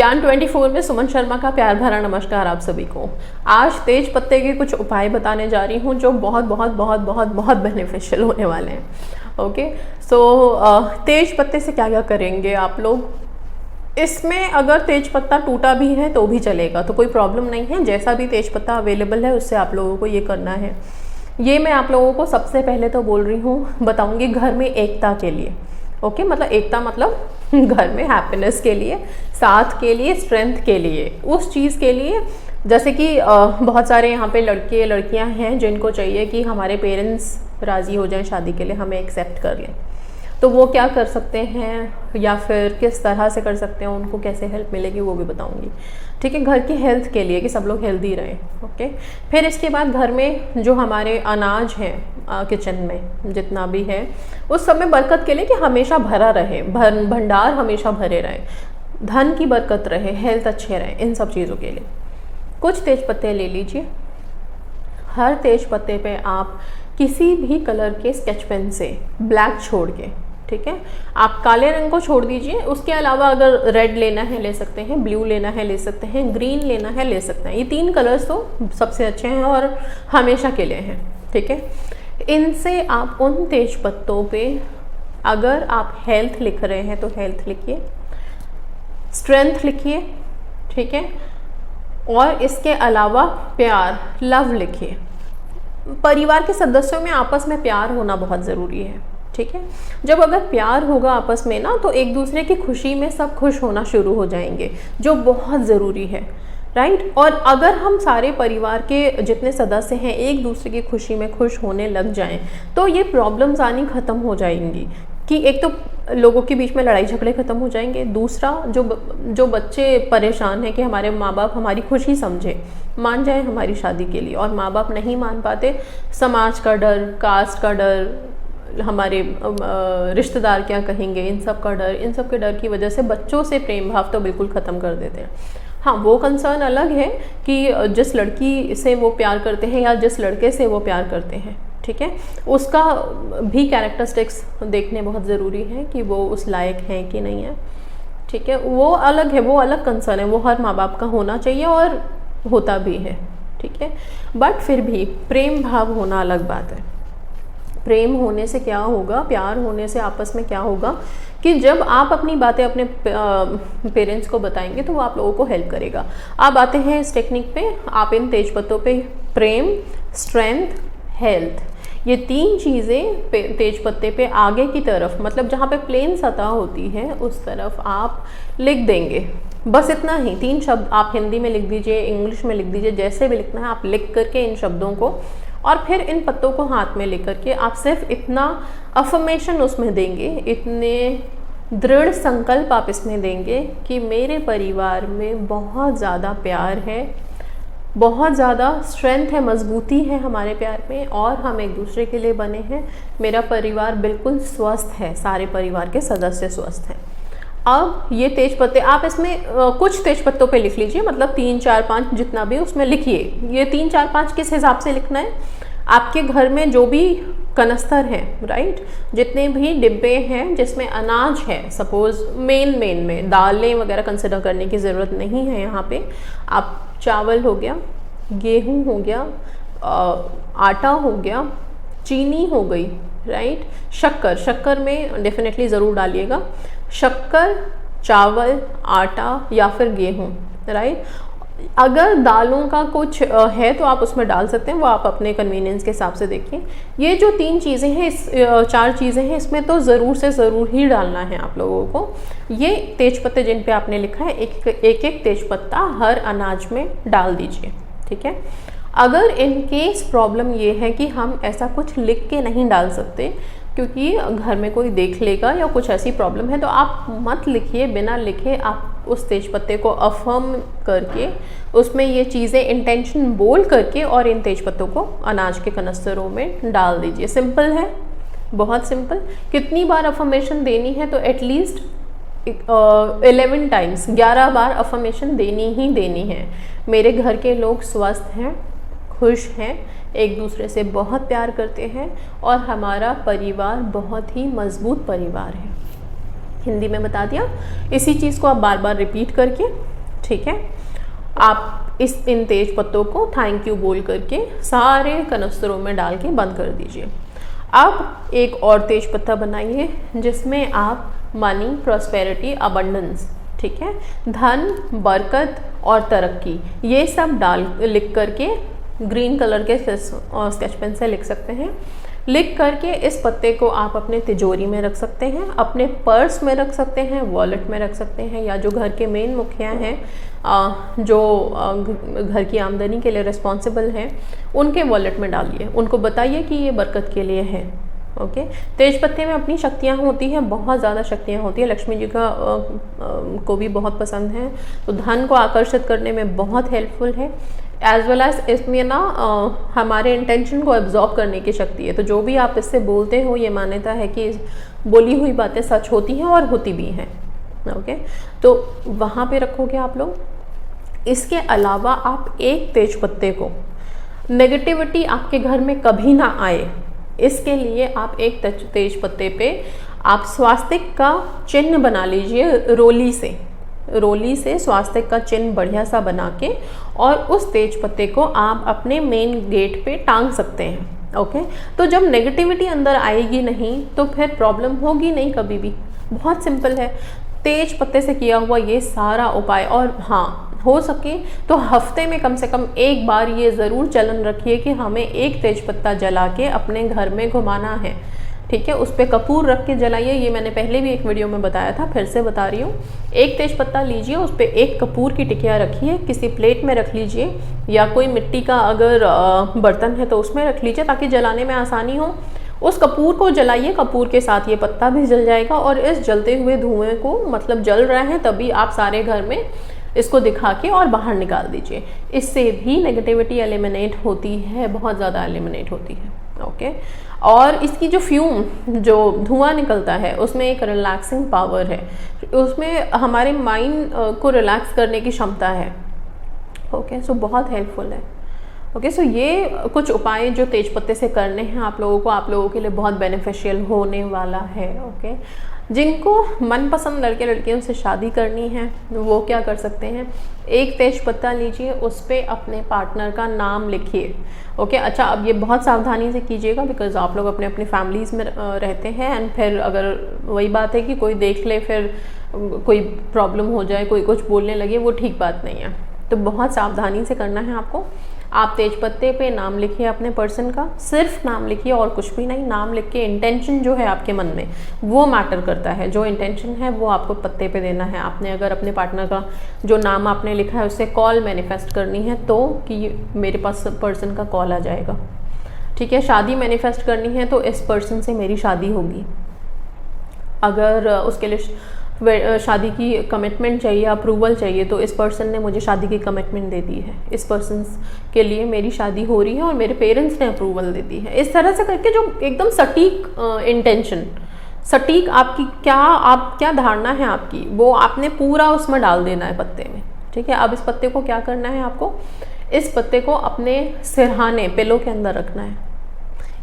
ज्ञान 24 में सुमन शर्मा का प्यार भरा नमस्कार आप सभी को। आज तेज पत्ते के कुछ उपाय बताने जा रही हूँ जो बहुत बहुत बहुत बहुत बहुत बेनिफिशियल होने वाले हैं। ओके, सो तेज पत्ते से क्या क्या करेंगे आप लोग। इसमें अगर तेज पत्ता टूटा भी है तो भी चलेगा, तो कोई प्रॉब्लम नहीं है। जैसा भी तेज पत्ता अवेलेबल है उससे आप लोगों को ये करना है। ये मैं आप लोगों को सबसे पहले तो बोल रही हूँ, बताऊँगी घर में एकता के लिए। ओके, मतलब एकता मतलब घर में हैप्पीनेस के लिए, साथ के लिए, स्ट्रेंथ के लिए, उस चीज़ के लिए। जैसे कि बहुत सारे यहाँ पे लड़के लड़कियाँ हैं जिनको चाहिए कि हमारे पेरेंट्स राज़ी हो जाएं शादी के लिए, हमें एक्सेप्ट कर लें। तो वो क्या कर सकते हैं या फिर किस तरह से कर सकते हैं, उनको कैसे हेल्प मिलेगी वो भी बताऊंगी। ठीक है, घर की हेल्थ के लिए कि सब लोग हेल्दी रहें। ओके, फिर इसके बाद घर में जो हमारे अनाज हैं किचन में जितना भी है उस सब में बरकत के लिए कि हमेशा भरा रहे, भंडार हमेशा भरे रहे, धन की बरकत रहे, हेल्थ अच्छे रहे, इन सब चीज़ों के लिए कुछ तेज पत्ते ले लीजिए। हर तेज पत्ते पे आप किसी भी कलर के स्केच पेन से ब्लैक छोड़ के, ठीक है, आप काले रंग को छोड़ दीजिए। उसके अलावा अगर रेड लेना है ले सकते हैं, ब्लू लेना है ले सकते हैं, ग्रीन लेना है ले सकते हैं। ये तीन कलर्स तो सबसे अच्छे हैं और हमेशा के लिए हैं। ठीक है, इनसे आप उन तेज पत्तों पे अगर आप हेल्थ लिख रहे हैं तो हेल्थ लिखिए, स्ट्रेंथ लिखिए, ठीक है, और इसके अलावा प्यार, लव लिखिए। परिवार के सदस्यों में आपस में प्यार होना बहुत ज़रूरी है। ठीक है, जब अगर प्यार होगा आपस में ना तो एक दूसरे की खुशी में सब खुश होना शुरू हो जाएंगे, जो बहुत ज़रूरी है। राइट, और अगर हम सारे परिवार के जितने सदस्य हैं एक दूसरे की खुशी में खुश होने लग जाएं तो ये प्रॉब्लम्स आनी ख़त्म हो जाएंगी। कि एक तो लोगों के बीच में लड़ाई झगड़े ख़त्म हो जाएंगे, दूसरा जो बच्चे परेशान हैं कि हमारे माँ बाप हमारी खुशी समझे, मान जाए हमारी शादी के लिए, और माँ बाप नहीं मान पाते, समाज का डर, कास्ट का डर, हमारे रिश्तेदार क्या कहेंगे, इन सब का डर, इन सब के डर की वजह से बच्चों से प्रेम भाव तो बिल्कुल ख़त्म कर देते हैं। हाँ, वो कंसर्न अलग है कि जिस लड़की से वो प्यार करते हैं या जिस लड़के से वो प्यार करते हैं, ठीक है, उसका भी कैरेक्टरिस्टिक्स देखने बहुत ज़रूरी है कि वो उस लायक है कि नहीं है। ठीक है, वो अलग है, वो अलग कंसर्न है, वो हर माँ बाप का होना चाहिए और होता भी है। ठीक है, बट फिर भी प्रेम भाव होना अलग बात है। प्रेम होने से क्या होगा, प्यार होने से आपस में क्या होगा कि जब आप अपनी बातें अपने पेरेंट्स को बताएंगे तो वो आप लोगों को हेल्प करेगा। अब आते हैं इस टेक्निक पे। आप इन तेज पत्तों पे प्रेम, स्ट्रेंथ, हेल्थ, ये तीन चीज़ें तेज पत्ते पे आगे की तरफ, मतलब जहाँ पे प्लेन सतह होती है उस तरफ आप लिख देंगे। बस इतना ही, तीन शब्द आप हिंदी में लिख दीजिए, इंग्लिश में लिख दीजिए, जैसे भी लिखना है आप लिख करके इन शब्दों को, और फिर इन पत्तों को हाथ में लेकर के आप सिर्फ इतना अफर्मेशन उसमें देंगे, इतने दृढ़ संकल्प आप इसमें देंगे कि मेरे परिवार में बहुत ज़्यादा प्यार है, बहुत ज़्यादा स्ट्रेंथ है, मजबूती है हमारे प्यार में, और हम एक दूसरे के लिए बने हैं। मेरा परिवार बिल्कुल स्वस्थ है, सारे परिवार के सदस्य स्वस्थ हैं। अब ये तेज पत्ते आप इसमें कुछ तेज पत्तों पे लिख लीजिए, मतलब 3, 4, 5 जितना भी उसमें लिखिए। ये 3, 4, 5 किस हिसाब से लिखना है, आपके घर में जो भी कनस्तर हैं, राइट, जितने भी डिब्बे हैं जिसमें अनाज है, सपोज मेन में दालें वगैरह कंसिडर करने की ज़रूरत नहीं है यहाँ पे। आप चावल हो गया, गेहूँ हो गया, आटा हो गया, चीनी हो गई, राइट, शक्कर में डेफिनेटली ज़रूर डालिएगा, शक्कर, चावल, आटा या फिर गेहूँ, राइट। अगर दालों का कुछ है तो आप उसमें डाल सकते हैं, वो आप अपने कन्वीनियंस के हिसाब से देखिए। ये जो 3 चीज़ें हैं, इस 4 चीज़ें हैं, इसमें तो ज़रूर से ज़रूर ही डालना है आप लोगों को। ये तेज पत्ते जिन पे आपने लिखा है, एक तेज पत्ता हर अनाज में डाल दीजिए। ठीक है, अगर इन केस प्रॉब्लम ये है कि हम ऐसा कुछ लिख के नहीं डाल सकते क्योंकि घर में कोई देख लेगा या कुछ ऐसी प्रॉब्लम है, तो आप मत लिखिए, बिना लिखे आप उस तेज पत्ते को अफर्म करके उसमें ये चीज़ें इंटेंशन बोल करके और इन तेज पत्तों को अनाज के कनस्तरों में डाल दीजिए। सिंपल है, बहुत सिंपल। कितनी बार अफर्मेशन देनी है, तो एटलीस्ट 11 टाइम्स, 11 बार अफर्मेशन देनी ही देनी है। मेरे घर के लोग स्वस्थ हैं, खुश हैं, एक दूसरे से बहुत प्यार करते हैं और हमारा परिवार बहुत ही मजबूत परिवार है। हिंदी में बता दिया। इसी चीज़ को आप बार बार रिपीट करके ठीक है। आप इन तेज पत्तों को थैंक यू बोल करके सारे कनस्तरों में डाल के बंद कर दीजिए। अब एक और तेज पत्ता बनाइए जिसमें आप मनी, प्रॉस्पेरिटी, अबंडेंस, ठीक है, धन, बरकत और तरक्की, ये सब लिख करके ग्रीन कलर के स्केच पेन से लिख सकते हैं। लिख करके इस पत्ते को आप अपने तिजोरी में रख सकते हैं, अपने पर्स में रख सकते हैं, वॉलेट में रख सकते हैं, या जो घर के मेन मुखिया हैं, जो घर की आमदनी के लिए रिस्पॉन्सिबल हैं, उनके वॉलेट में डालिए। उनको बताइए कि ये बरकत के लिए है। ओके। तेज पत्ते में अपनी शक्तियाँ होती हैं, बहुत ज़्यादा शक्तियाँ होती हैं। लक्ष्मी जी का को भी बहुत पसंद है, तो धन को आकर्षित करने में बहुत हेल्पफुल है। एज वेल एज इसमें ना हमारे इंटेंशन को एब्जॉर्ब करने की शक्ति है। तो जो भी आप इससे बोलते हो, ये मान्यता है कि बोली हुई बातें सच होती हैं और होती भी हैं। ओके, तो वहाँ पे रखोगे आप लोग। इसके अलावा आप एक तेज पत्ते को, नेगेटिविटी आपके घर में कभी ना आए, इसके लिए आप एक तेज पत्ते पे आप स्वास्तिक का चिन्ह बना लीजिए। रोली से स्वास्तिक का चिन्ह बढ़िया सा बना के, और उस तेज पत्ते को आप अपने मेन गेट पे टांग सकते हैं। ओके, तो जब नेगेटिविटी अंदर आएगी नहीं तो फिर प्रॉब्लम होगी नहीं कभी भी। बहुत सिंपल है तेज पत्ते से किया हुआ ये सारा उपाय। और हाँ, हो सके तो हफ्ते में कम से कम एक बार ये ज़रूर चलन रखिए कि हमें एक तेज पत्ता जला के अपने घर में घुमाना है। ठीक है, उस पर कपूर रख के जलाइए। ये मैंने पहले भी एक वीडियो में बताया था, फिर से बता रही हूँ। एक तेज पत्ता लीजिए, उस पर एक कपूर की टिकिया रखिए, किसी प्लेट में रख लीजिए, या कोई मिट्टी का अगर बर्तन है तो उसमें रख लीजिए ताकि जलाने में आसानी हो। उस कपूर को जलाइए, कपूर के साथ ये पत्ता भी जल जाएगा, और इस जलते हुए धुएं को, मतलब जल रहे हैं तभी आप सारे घर में इसको दिखा के और बाहर निकाल दीजिए। इससे भी नेगेटिविटी एलिमिनेट होती है, बहुत ज़्यादा एलिमिनेट होती है। ओके, और इसकी जो फ्यूम, जो धुआं निकलता है, उसमें एक रिलैक्सिंग पावर है, उसमें हमारे माइंड को रिलैक्स करने की क्षमता है। ओके, सो बहुत हेल्पफुल है। ओके, सो ये कुछ उपाय जो तेज पत्ते से करने हैं आप लोगों के लिए बहुत बेनिफिशियल होने वाला है। ओके, जिनको मनपसंद लड़के लड़कियों से शादी करनी है वो क्या कर सकते हैं, एक तेज पत्ता लीजिए, उस पर अपने पार्टनर का नाम लिखिए। ओके, अच्छा, अब ये बहुत सावधानी से कीजिएगा, बिकॉज आप लोग अपने अपनी फैमिलीज़ में रहते हैं, एंड फिर अगर वही बात है कि कोई देख ले, फिर कोई प्रॉब्लम हो जाए, कोई कुछ बोलने लगे, वो ठीक बात नहीं है। तो बहुत सावधानी से करना है आपको। आप तेज पत्ते पे नाम लिखिए अपने पर्सन का, सिर्फ नाम लिखिए और कुछ भी नहीं। नाम लिख के इंटेंशन जो है आपके मन में वो मैटर करता है, जो इंटेंशन है वो आपको पत्ते पे देना है। आपने अगर अपने पार्टनर का जो नाम आपने लिखा है उससे कॉल मैनिफेस्ट करनी है तो कि मेरे पास पर्सन का कॉल आ जाएगा। ठीक है, शादी मैनिफेस्ट करनी है तो इस पर्सन से मेरी शादी होगी। अगर उसके लिए शादी की कमिटमेंट चाहिए, अप्रूवल चाहिए, तो इस पर्सन ने मुझे शादी की कमिटमेंट दे दी है, इस पर्सन के लिए मेरी शादी हो रही है और मेरे पेरेंट्स ने अप्रूवल दे दी है। इस तरह से करके जो एकदम सटीक इंटेंशन, सटीक आपकी क्या धारणा है आपकी, वो आपने पूरा उसमें डाल देना है पत्ते में। ठीक है, अब इस पत्ते को क्या करना है आपको, इस पत्ते को अपने सिरहाने, पिलो के अंदर रखना है।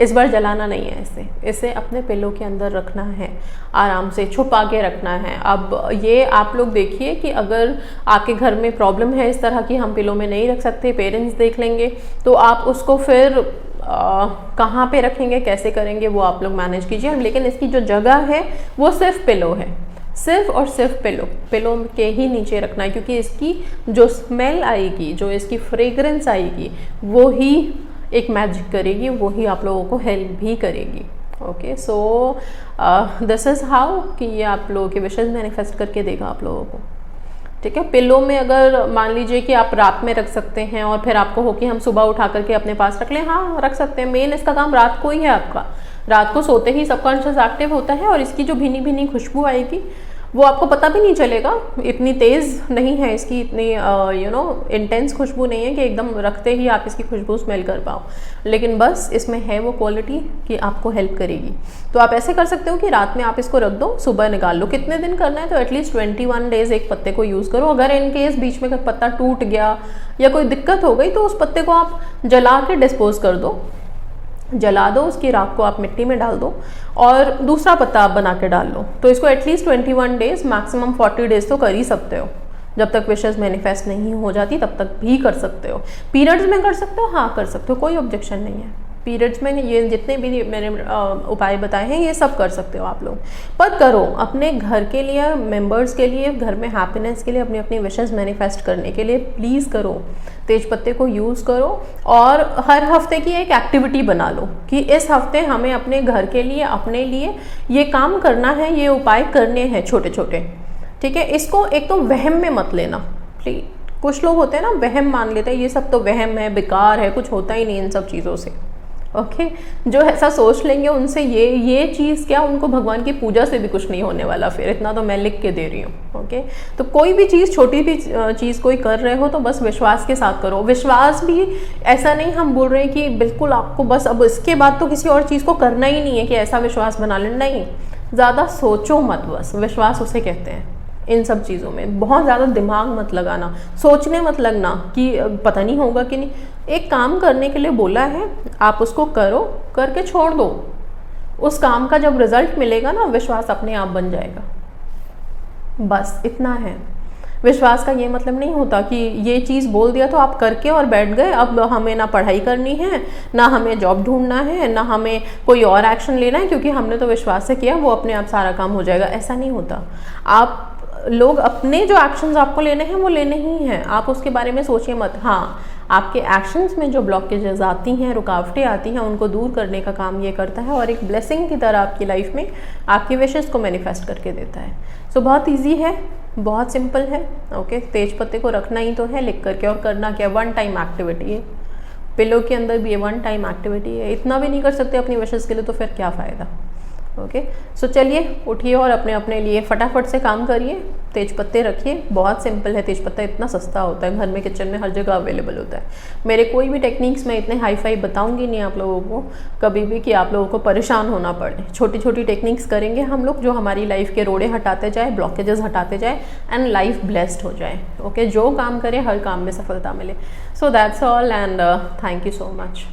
इस बार जलाना नहीं है, इसे अपने पिलो के अंदर रखना है, आराम से छुपा के रखना है। अब ये आप लोग देखिए कि अगर आपके घर में प्रॉब्लम है इस तरह की, हम पिलो में नहीं रख सकते, पेरेंट्स देख लेंगे, तो आप उसको फिर कहाँ पे रखेंगे, कैसे करेंगे, वो आप लोग मैनेज कीजिए। लेकिन इसकी जो जगह है वो सिर्फ पिलो है, सिर्फ और सिर्फ पिलो के ही नीचे रखना है, क्योंकि इसकी जो स्मेल आएगी, जो इसकी फ्रेग्रेंस आएगी, वो ही एक मैजिक करेगी, वो ही आप लोगों को हेल्प भी करेगी। Okay, so this is how कि ये आप लोगों के विशेष मैनिफेस्ट करके देगा आप लोगों को। ठीक है, पिलो में अगर मान लीजिए कि आप रात में रख सकते हैं और फिर आपको हो कि हम सुबह उठा करके अपने पास रख लें, हाँ रख सकते हैं। मेन इसका काम रात को ही है आपका, रात को सोते ही सबकॉन्शियस एक्टिव होता है, और इसकी जो भीनी भीनी खुशबू आएगी वो आपको पता भी नहीं चलेगा, इतनी तेज़ नहीं है इसकी, इतनी इंटेंस खुशबू नहीं है कि एकदम रखते ही आप इसकी खुशबू स्मेल कर पाओ, लेकिन बस इसमें है वो क्वालिटी कि आपको हेल्प करेगी। तो आप ऐसे कर सकते हो कि रात में आप इसको रख दो, सुबह निकाल लो। कितने दिन करना है, तो एटलीस्ट 21 डेज एक पत्ते को यूज़ करो। अगर इन केस बीच में पत्ता टूट गया या कोई दिक्कत हो गई तो उस पत्ते को आप जला के डिस्पोज कर दो, जला दो, उसकी राख को आप मिट्टी में डाल दो और दूसरा पत्ता आप बना के डाल लो। तो इसको एटलीस्ट 21 डेज, मैक्सिमम 40 डेज तो कर ही सकते हो। जब तक विशेस मैनिफेस्ट नहीं हो जाती तब तक भी कर सकते हो। पीरियड्स में कर सकते हो, हाँ कर सकते हो, कोई ऑब्जेक्शन नहीं है। पीरियड्स में ये जितने भी मैंने उपाय बताए हैं ये सब कर सकते हो आप लोग, पर करो अपने घर के लिए, मेंबर्स के लिए, घर में हैप्पीनेस के लिए, अपनी अपनी विशेस मैनिफेस्ट करने के लिए प्लीज़ करो। तेज पत्ते को यूज़ करो और हर हफ्ते की एक एक्टिविटी बना लो कि इस हफ्ते हमें अपने घर के लिए, अपने लिए ये काम करना है, ये उपाय करने हैं छोटे छोटे, ठीक है। इसको एक तो वहम में मत लेना प्लीज। कुछ लोग होते हैं ना वहम मान लेते हैं, ये सब तो वहम है, बेकार है, कुछ होता ही नहीं इन सब चीज़ों से, ओके। जो ऐसा सोच लेंगे उनसे ये चीज़ क्या, उनको भगवान की पूजा से भी कुछ नहीं होने वाला, फिर इतना तो मैं लिख के दे रही हूँ, ओके। तो कोई भी चीज़, छोटी भी चीज़ कोई कर रहे हो तो बस विश्वास के साथ करो। विश्वास भी ऐसा नहीं हम बोल रहे हैं कि बिल्कुल आपको बस अब इसके बाद तो किसी और चीज़ को करना ही नहीं है कि ऐसा विश्वास बना लेना, नहीं, ज़्यादा सोचो मत, बस विश्वास उसे कहते हैं। इन सब चीज़ों में बहुत ज़्यादा दिमाग मत लगाना, सोचने मत लगना कि पता नहीं होगा कि नहीं। एक काम करने के लिए बोला है, आप उसको करो, करके छोड़ दो। उस काम का जब रिजल्ट मिलेगा ना, विश्वास अपने आप बन जाएगा, बस इतना है। विश्वास का ये मतलब नहीं होता कि ये चीज़ बोल दिया तो आप करके और बैठ गए, अब हमें ना पढ़ाई करनी है, ना हमें जॉब ढूंढना है, ना हमें कोई और एक्शन लेना है, क्योंकि हमने तो विश्वास से किया, वो अपने आप सारा काम हो जाएगा। ऐसा नहीं होता। आप लोग अपने जो एक्शंस आपको लेने हैं वो लेने ही हैं, आप उसके बारे में सोचिए मत। हाँ, आपके एक्शंस में जो ब्लॉकेजेस आती हैं, रुकावटें आती हैं, उनको दूर करने का काम ये करता है और एक ब्लेसिंग की तरह आपकी लाइफ में आपकी विशेस को मैनिफेस्ट करके देता है। सो बहुत ईजी है, बहुत सिंपल है, ओके। तेज पत्ते को रखना ही तो है लिख करके, और करना क्या, वन टाइम एक्टिविटी है। पिलो के अंदर भी ये वन टाइम एक्टिविटी है। इतना भी नहीं कर सकते अपनी विशेस के लिए तो फिर क्या फ़ायदा, ओके। सो चलिए उठिए और अपने अपने लिए फटाफट से काम करिए। तेज पत्ते रखिए, बहुत सिंपल है। तेज पत्ता इतना सस्ता होता है, घर में किचन में हर जगह अवेलेबल होता है। मेरे कोई भी टेक्निक्स मैं इतने हाई फाई बताऊंगी नहीं आप लोगों को कभी भी कि आप लोगों को परेशान होना पड़े। छोटी छोटी टेक्निक्स करेंगे हम लोग जो हमारी लाइफ के रोड़े हटाते जाए, ब्लॉकेजेस हटाते जाए एंड लाइफ ब्लेस्ड हो जाए, ओके। जो काम करें हर काम में सफलता मिले। So that's all and thank you so much.